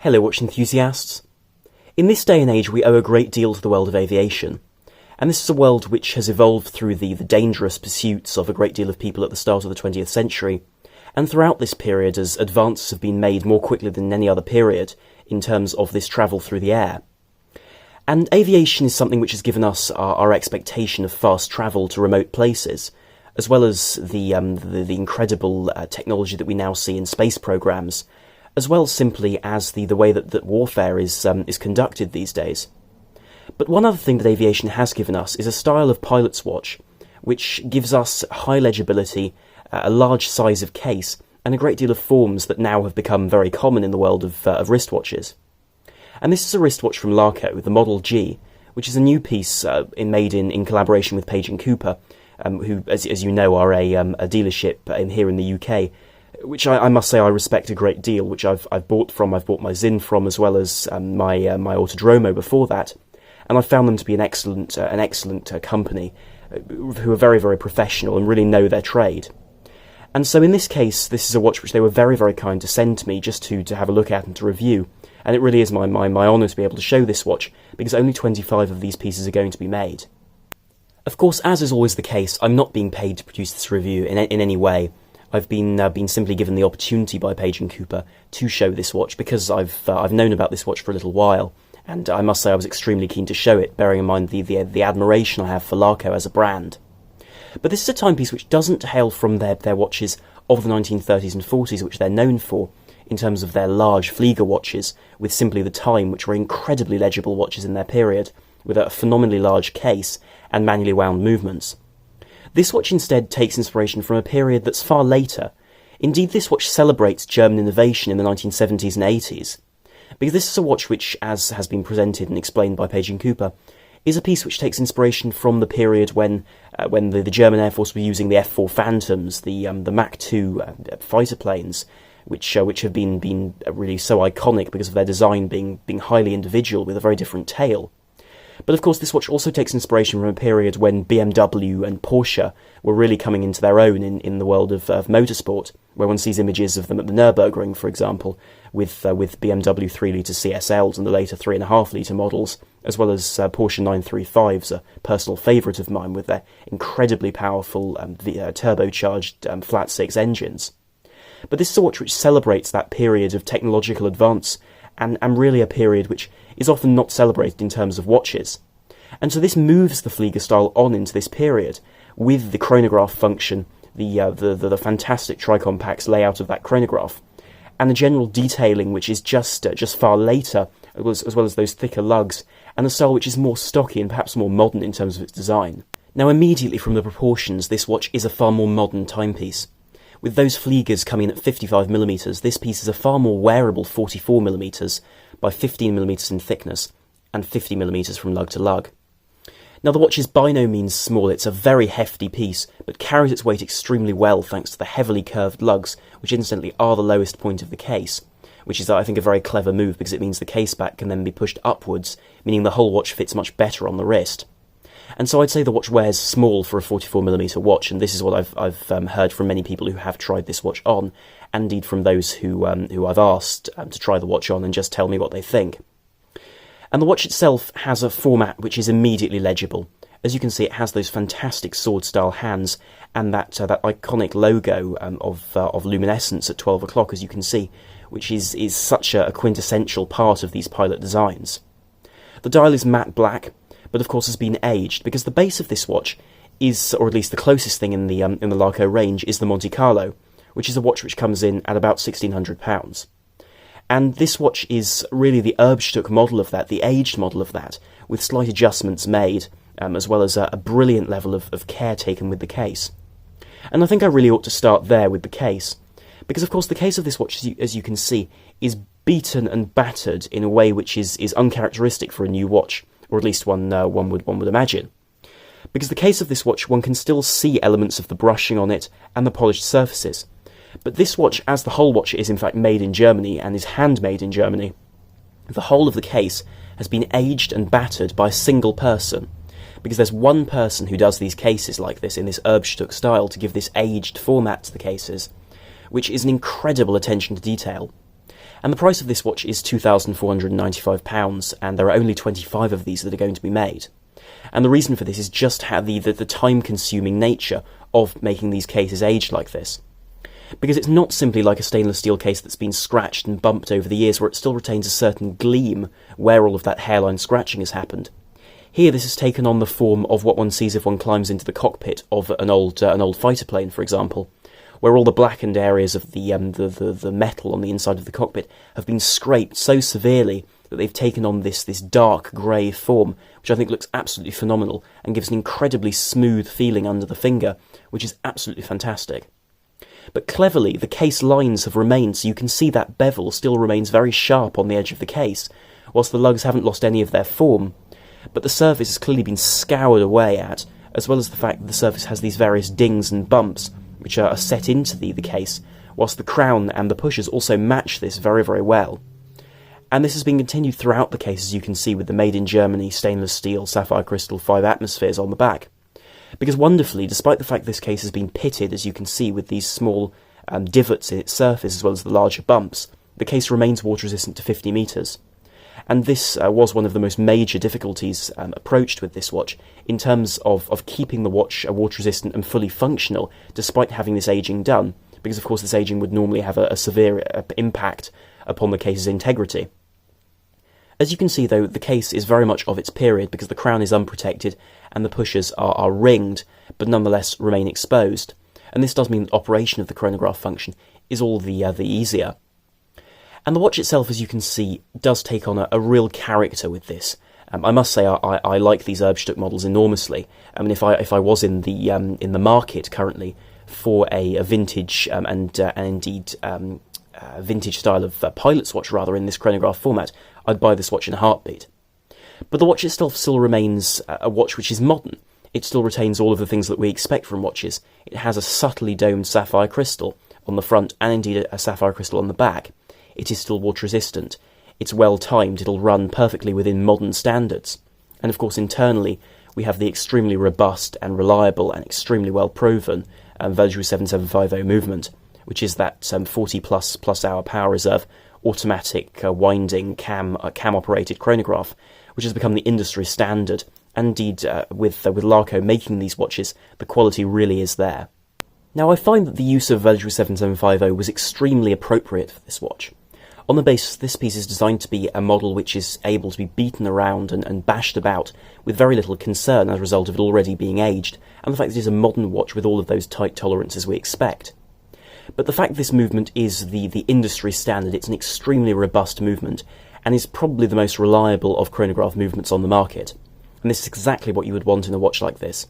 Hello watch enthusiasts. In this day and age we owe a great deal to the world of aviation, and this is a world which has evolved through the dangerous pursuits of a great deal of people at the start of the 20th century, and throughout this period as advances have been made more quickly than any other period in terms of this travel through the air. And aviation is something which has given us our expectation of fast travel to remote places, as well as the incredible technology that we now see in space programs, as well simply as the way that warfare is conducted these days. But one other thing that aviation has given us is a style of pilot's watch, which gives us high legibility, a large size of case, and a great deal of forms that now have become very common in the world of wristwatches. And this is a wristwatch from Laco, the Model G, which is a new piece made in collaboration with Page & Cooper, who, as you know, are a dealership here in the UK, which I must say I respect a great deal, which I've bought my Zin from, as well as my Autodromo before that, and I found them to be an excellent company, who are very, very professional and really know their trade. And so in this case, this is a watch which they were very, very kind to send to me just to have a look at and to review, and it really is my honour to be able to show this watch, because only 25 of these pieces are going to be made. Of course, as is always the case, I'm not being paid to produce this review in any way. I've been simply given the opportunity by Page & Cooper to show this watch because I've known about this watch for a little while, and I must say I was extremely keen to show it, bearing in mind the admiration I have for Laco as a brand. But this is a timepiece which doesn't hail from their watches of the 1930s and 40s, which they're known for, in terms of their large Flieger watches, with simply the time, which were incredibly legible watches in their period, with a phenomenally large case and manually wound movements. This watch instead takes inspiration from a period that's far later. Indeed, this watch celebrates German innovation in the 1970s and 80s, because this is a watch which, as has been presented and explained by Page & Cooper, is a piece which takes inspiration from the period when the German Air Force were using the F-4 Phantoms, the Mach 2 fighter planes, which have been really so iconic because of their design being highly individual with a very different tail. But of course this watch also takes inspiration from a period when BMW and Porsche were really coming into their own in the world of motorsport, where one sees images of them at the Nürburgring, for example, with BMW 3-litre CSLs and the later 3.5-litre models, as well as Porsche 935s, a personal favourite of mine, with their incredibly powerful turbocharged flat-six engines. But this is a watch which celebrates that period of technological advance, and really a period which is often not celebrated in terms of watches. And so this moves the Flieger style on into this period, with the chronograph function, the fantastic tricompax layout of that chronograph, and the general detailing which is just far later, as well as those thicker lugs, and a style which is more stocky and perhaps more modern in terms of its design. Now immediately from the proportions, this watch is a far more modern timepiece. With those Fliegers coming in at 55mm, this piece is a far more wearable 44mm by 15mm in thickness, and 50mm from lug to lug. Now the watch is by no means small, it's a very hefty piece, but carries its weight extremely well thanks to the heavily curved lugs, which incidentally are the lowest point of the case, which is I think a very clever move because it means the case back can then be pushed upwards, meaning the whole watch fits much better on the wrist. And so I'd say the watch wears small for a 44mm watch, and this is what I've heard from many people who have tried this watch on, and indeed from those who I've asked to try the watch on and just tell me what they think. And the watch itself has a format which is immediately legible. As you can see, it has those fantastic sword-style hands and that iconic logo of luminescence at 12 o'clock, as you can see, which is such a quintessential part of these pilot designs. The dial is matte black, but of course has been aged, because the base of this watch is, or at least the closest thing in the Laco range, is the Monte Carlo, which is a watch which comes in at about £1,600. And this watch is really the Erbstück model of that, the aged model of that, with slight adjustments made, as well as a brilliant level of care taken with the case. And I think I really ought to start there with the case, because of course the case of this watch, as you can see, is beaten and battered in a way which is uncharacteristic for a new watch, or at least one would imagine. Because the case of this watch, one can still see elements of the brushing on it and the polished surfaces. But this watch, as the whole watch is in fact made in Germany and is handmade in Germany, the whole of the case has been aged and battered by a single person, because there's one person who does these cases like this in this Erbstück style to give this aged format to the cases, which is an incredible attention to detail. And the price of this watch is £2,495, and there are only 25 of these that are going to be made. And the reason for this is just how the time-consuming nature of making these cases age like this. Because it's not simply like a stainless steel case that's been scratched and bumped over the years, where it still retains a certain gleam where all of that hairline scratching has happened. Here this has taken on the form of what one sees if one climbs into the cockpit of an old fighter plane, for example, where all the blackened areas of the metal on the inside of the cockpit have been scraped so severely that they've taken on this dark grey form, which I think looks absolutely phenomenal and gives an incredibly smooth feeling under the finger, which is absolutely fantastic. But cleverly, the case lines have remained, so you can see that bevel still remains very sharp on the edge of the case, whilst the lugs haven't lost any of their form. But the surface has clearly been scoured away at, as well as the fact that the surface has these various dings and bumps, which are set into the case, whilst the crown and the pushers also match this very, very well. And this has been continued throughout the case, as you can see, with the Made in Germany stainless steel sapphire crystal 5 atmospheres on the back. Because wonderfully, despite the fact this case has been pitted, as you can see, with these small divots in its surface as well as the larger bumps, the case remains water resistant to 50 metres. And this was one of the most major difficulties approached with this watch, in terms of keeping the watch water resistant and fully functional, despite having this aging done, because of course this aging would normally have a severe impact upon the case's integrity. As you can see, though, the case is very much of its period, because the crown is unprotected and the pushers are ringed, but nonetheless remain exposed. And this does mean that operation of the chronograph function is all the easier. And the watch itself, as you can see, does take on a real character with this. I must say I like these Erbstück models enormously. I mean, if I was in the market currently for a vintage and indeed vintage style of pilot's watch, rather, in this chronograph format, I'd buy this watch in a heartbeat. But the watch itself still remains a watch which is modern. It still retains all of the things that we expect from watches. It has a subtly domed sapphire crystal on the front and indeed a sapphire crystal on the back. It is still water resistant. It's well timed. It'll run perfectly within modern standards. And of course, internally, we have the extremely robust and reliable and extremely well proven Velgio 7750 movement, which is that 40 plus hour power reserve automatic winding cam operated chronograph, which has become the industry standard. And indeed, with Laco making these watches, the quality really is there. Now, I find that the use of Velgio 7750 was extremely appropriate for this watch. On the basis, this piece is designed to be a model which is able to be beaten around and bashed about with very little concern as a result of it already being aged, and the fact that it is a modern watch with all of those tight tolerances we expect. But the fact this movement is the industry standard, it's an extremely robust movement, and is probably the most reliable of chronograph movements on the market. And this is exactly what you would want in a watch like this.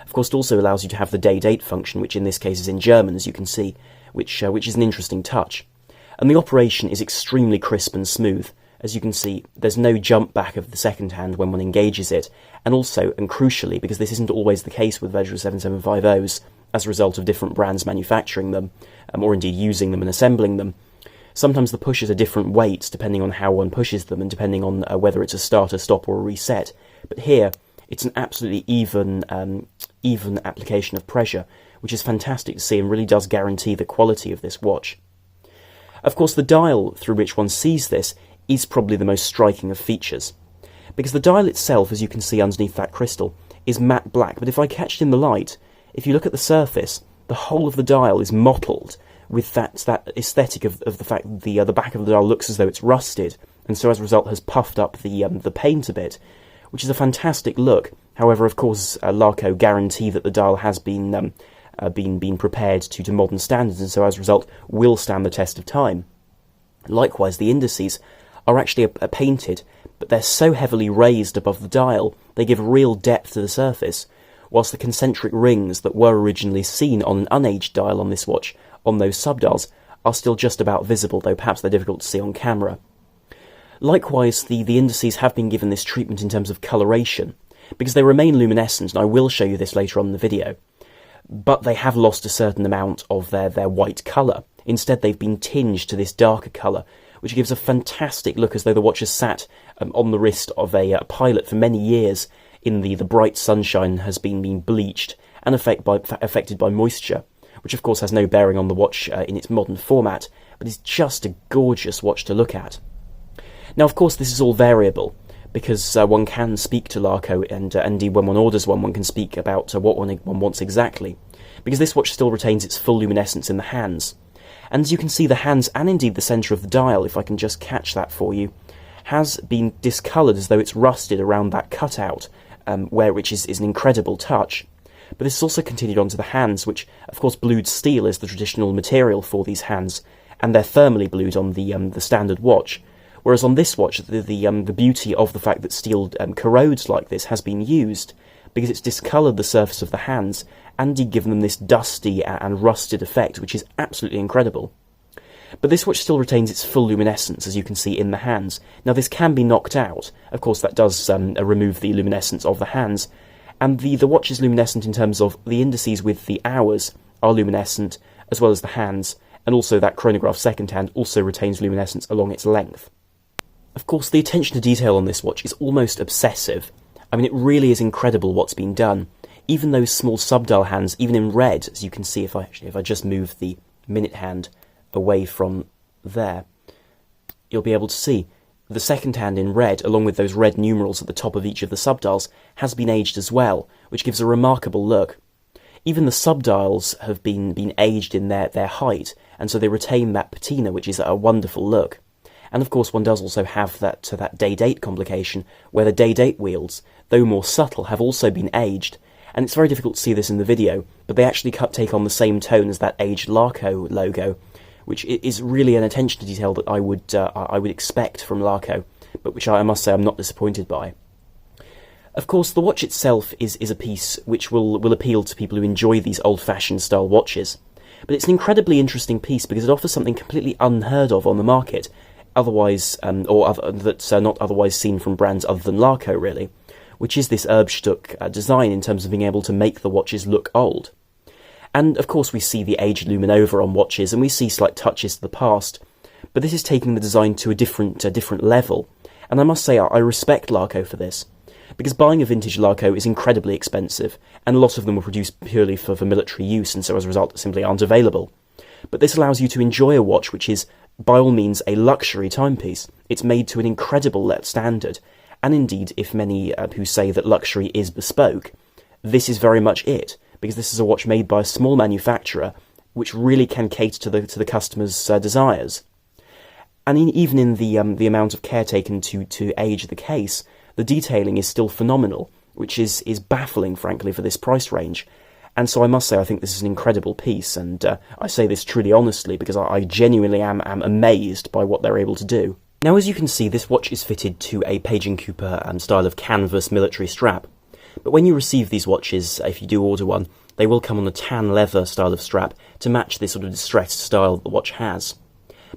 Of course, it also allows you to have the day-date function, which in this case is in German, as you can see, which is an interesting touch. And the operation is extremely crisp and smooth. As you can see, there's no jump back of the second hand when one engages it, and also, and crucially, because this isn't always the case with Velgio 7750s, as a result of different brands manufacturing them, or indeed using them and assembling them, sometimes the pushers are different weights depending on how one pushes them and depending on whether it's a start, a stop, or a reset. But here, it's an absolutely even application of pressure, which is fantastic to see and really does guarantee the quality of this watch. Of course, the dial through which one sees this is probably the most striking of features, because the dial itself, as you can see underneath that crystal, is matte black, but if I catch it in the light, if you look at the surface, the whole of the dial is mottled with that aesthetic of the fact that the back of the dial looks as though it's rusted, and so as a result has puffed up the paint a bit, which is a fantastic look. However, of course, Laco guarantee that the dial has been prepared to modern standards, and so as a result will stand the test of time. Likewise, the indices are actually painted, but they're so heavily raised above the dial, they give real depth to the surface, whilst the concentric rings that were originally seen on an unaged dial on this watch, on those subdials, are still just about visible, though perhaps they're difficult to see on camera. Likewise, the indices have been given this treatment in terms of coloration, because they remain luminescent, and I will show you this later on in the video, but they have lost a certain amount of their white colour. Instead, they've been tinged to this darker colour, which gives a fantastic look as though the watch has sat on the wrist of a pilot for many years in the bright sunshine, has been bleached and affected by moisture, which of course has no bearing on the watch in its modern format, but is just a gorgeous watch to look at. Now, of course, this is all variable, because one can speak to Laco, and indeed when one orders one can speak about what one wants exactly, because this watch still retains its full luminescence in the hands. And as you can see, the hands, and indeed the centre of the dial, if I can just catch that for you, has been discoloured as though it's rusted around that cutout, which is an incredible touch. But this has also continued onto the hands, which, of course, blued steel is the traditional material for these hands, and they're thermally blued on the standard watch. Whereas on this watch, the beauty of the fact that steel corrodes like this has been used, because it's discoloured the surface of the hands, and given them this dusty and rusted effect, which is absolutely incredible. But this watch still retains its full luminescence, as you can see in the hands. Now, this can be knocked out. Of course, that does remove the luminescence of the hands, and the watch is luminescent in terms of the indices with the hours are luminescent, as well as the hands, and also that chronograph second hand also retains luminescence along its length. Of course, the attention to detail on this watch is almost obsessive. I mean, it really is incredible what's been done. Even those small subdial hands, even in red, as you can see if I just move the minute hand away from there, you'll be able to see the second hand in red, along with those red numerals at the top of each of the subdials, has been aged as well, which gives a remarkable look. Even the subdials have been aged in their height, and so they retain that patina, which is a wonderful look. And of course one does also have that day-date complication, where the day-date wheels, though more subtle, have also been aged, and it's very difficult to see this in the video, but they actually take on the same tone as that aged Laco logo, which is really an attention to detail that I would expect from Laco, but which I must say I'm not disappointed by. Of course, the watch itself is a piece which will appeal to people who enjoy these old-fashioned style watches, but it's an incredibly interesting piece because it offers something completely unheard of on the market, that's not otherwise seen from brands other than Laco, really, which is this Erbstück design in terms of being able to make the watches look old. And of course we see the aged luminova on watches, and we see slight touches to the past, but this is taking the design to a different level, and I must say I respect Laco for this, because buying a vintage Laco is incredibly expensive, and a lot of them were produced purely for military use, and so as a result simply aren't available. But this allows you to enjoy a watch which is, by all means, a luxury timepiece. It's made to an incredible standard, and indeed, if many who say that luxury is bespoke, this is very much it, because this is a watch made by a small manufacturer which really can cater to the customer's desires. And even in the amount of care taken to age the case, the detailing is still phenomenal, which is baffling, frankly, for this price range. And so I must say I think this is an incredible piece, and I say this truly honestly because I genuinely am amazed by what they're able to do. Now, as you can see, this watch is fitted to a Page & Cooper style of canvas military strap. But when you receive these watches, if you do order one, they will come on a tan leather style of strap to match this sort of distressed style that the watch has.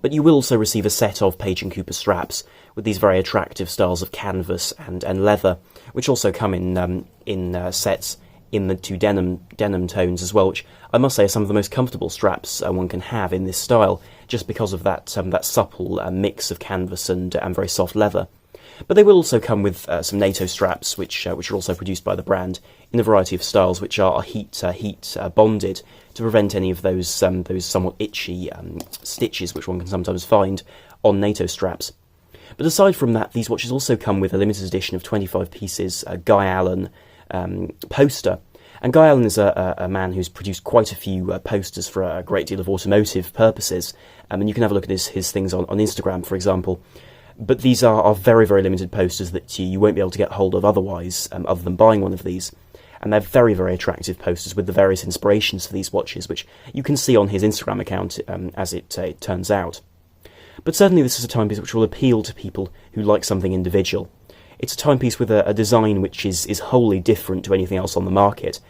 But you will also receive a set of Page & Cooper straps with these very attractive styles of canvas and leather, which also come in sets in the two denim tones as well, which I must say are some of the most comfortable straps one can have in this style, just because of that supple mix of canvas and very soft leather. But they will also come with some NATO straps, which are also produced by the brand in a variety of styles, which are heat bonded to prevent any of those somewhat itchy stitches which one can sometimes find on NATO straps. But aside from that, these watches also come with a limited edition of 25 pieces Guy Allen poster. And Guy Allen is a man who's produced quite a few posters for a great deal of automotive purposes, and you can have a look at his things on Instagram, for example. But these are very, very limited posters that you won't be able to get hold of otherwise, other than buying one of these. And they're very, very attractive posters with the various inspirations for these watches, which you can see on his Instagram account as it turns out. But certainly this is a timepiece which will appeal to people who like something individual. It's a timepiece with a design which is wholly different to anything else on the market,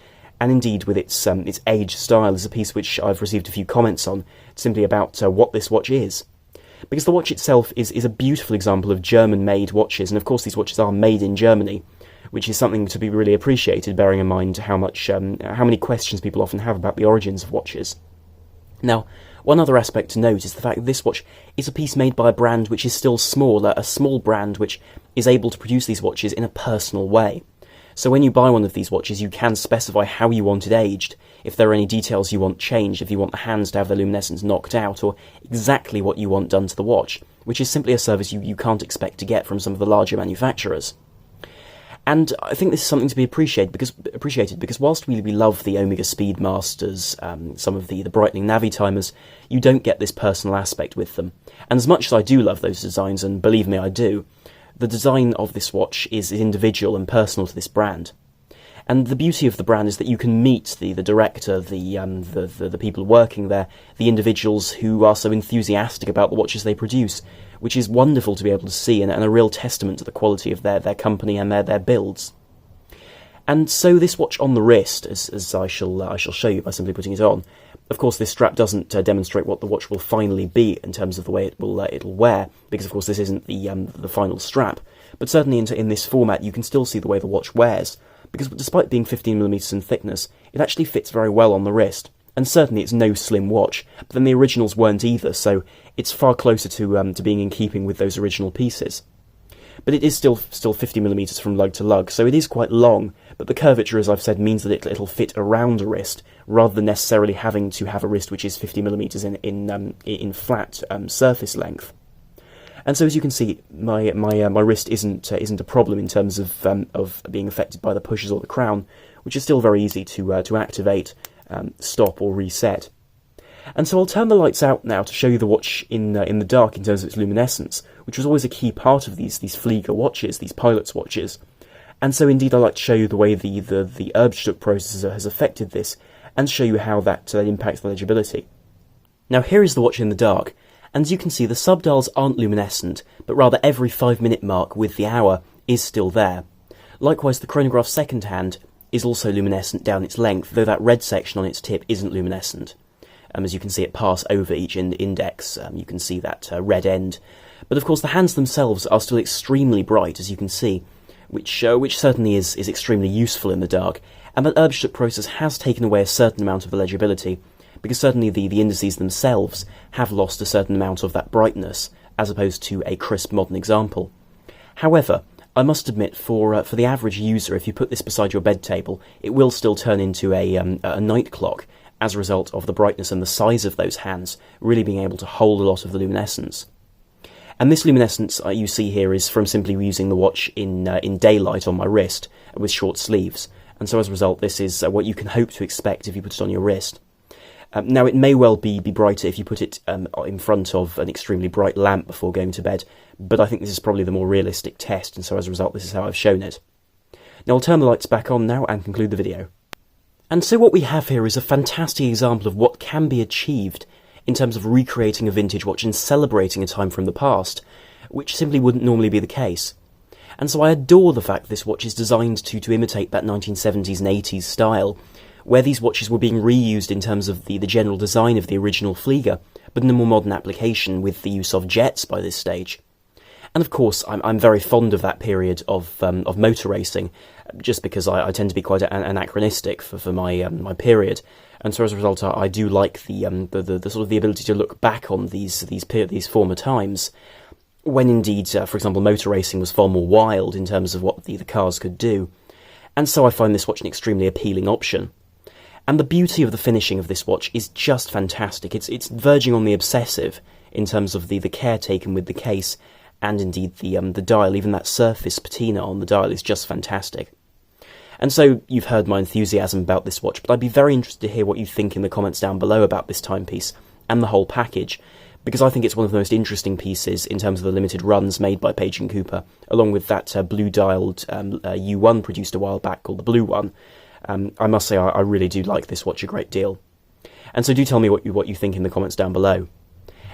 and indeed with its aged style is a piece which I've received a few comments on, simply about what this watch is. Because the watch itself is a beautiful example of German-made watches, and of course these watches are made in Germany, which is something to be really appreciated, bearing in mind how many questions people often have about the origins of watches. Now, one other aspect to note is the fact that this watch is a piece made by a brand which is still small, a small brand which is able to produce these watches in a personal way. So when you buy one of these watches, you can specify how you want it aged, if there are any details you want changed, if you want the hands to have their luminescence knocked out, or exactly what you want done to the watch, which is simply a service you can't expect to get from some of the larger manufacturers. And I think this is something to be appreciated because whilst we love the Omega Speedmasters, some of the brightening Navi timers, you don't get this personal aspect with them. And as much as I do love those designs, and believe me I do, the design of this watch is individual and personal to this brand. And the beauty of the brand is that you can meet the director, the people working there, the individuals who are so enthusiastic about the watches they produce, which is wonderful to be able to see, and a real testament to the quality of their company and their builds. And so this watch on the wrist, as I shall show you by simply putting it on. Of course, this strap doesn't demonstrate what the watch will finally be in terms of the way it'll wear, because of course this isn't the final strap. But certainly in this format, you can still see the way the watch wears, because despite being 15mm in thickness, it actually fits very well on the wrist. And certainly it's no slim watch, but then the originals weren't either, so it's far closer to being in keeping with those original pieces. But it is still 50mm from lug to lug, so it is quite long, but the curvature, as I've said, means that it'll fit around a wrist, rather than necessarily having to have a wrist which is 50mm in flat surface length. And so, as you can see, my wrist isn't a problem in terms of being affected by the pushes or the crown, which is still very easy to activate, stop or reset. And so I'll turn the lights out now to show you the watch in the dark in terms of its luminescence, which was always a key part of these Flieger watches, these pilot's watches. And so indeed I'd like to show you the way the Erbstück processor has affected this, and show you how that impacts the legibility. Now here is the watch in the dark, and as you can see the subdials aren't luminescent, but rather every 5-minute mark with the hour is still there. Likewise the chronograph second hand is also luminescent down its length, though that red section on its tip isn't luminescent. As you can see it pass over each index, you can see that red end. But of course the hands themselves are still extremely bright, as you can see, which certainly is extremely useful in the dark, and that Erbstück process has taken away a certain amount of the legibility, because certainly the indices themselves have lost a certain amount of that brightness, as opposed to a crisp modern example. However, I must admit, for the average user, if you put this beside your bed table, it will still turn into a night clock, as a result of the brightness and the size of those hands really being able to hold a lot of the luminescence. And this luminescence you see here is from simply using the watch in daylight on my wrist with short sleeves, and so as a result this is what you can hope to expect if you put it on your wrist. Now it may well be brighter if you put it in front of an extremely bright lamp before going to bed, but I think this is probably the more realistic test, and so as a result this is how I've shown it. Now I'll turn the lights back on now and conclude the video. And so what we have here is a fantastic example of what can be achieved in terms of recreating a vintage watch and celebrating a time from the past, which simply wouldn't normally be the case. And so I adore the fact this watch is designed to imitate that 1970s and 80s style, where these watches were being reused in terms of the general design of the original Flieger, but in a more modern application with the use of jets by this stage. And of course, I'm very fond of that period of motor racing, just because I tend to be quite anachronistic for my period, and so as a result, I do like the sort of the ability to look back on these former times, when indeed, for example, motor racing was far more wild in terms of what the cars could do, and so I find this watch an extremely appealing option. And the beauty of the finishing of this watch is just fantastic. It's verging on the obsessive in terms of the care taken with the case. And indeed the dial, even that surface patina on the dial is just fantastic. And so you've heard my enthusiasm about this watch, but I'd be very interested to hear what you think in the comments down below about this timepiece and the whole package, because I think it's one of the most interesting pieces in terms of the limited runs made by Page & Cooper, along with that blue-dialed U1 produced a while back called the Blue One. I must say I really do like this watch a great deal. And so do tell me what you think in the comments down below.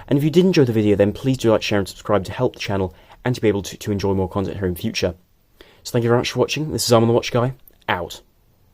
And if you did enjoy the video, then please do like, share and subscribe to help the channel and to be able to enjoy more content here in future. So thank you very much for watching. This is Armand the Watch Guy, out.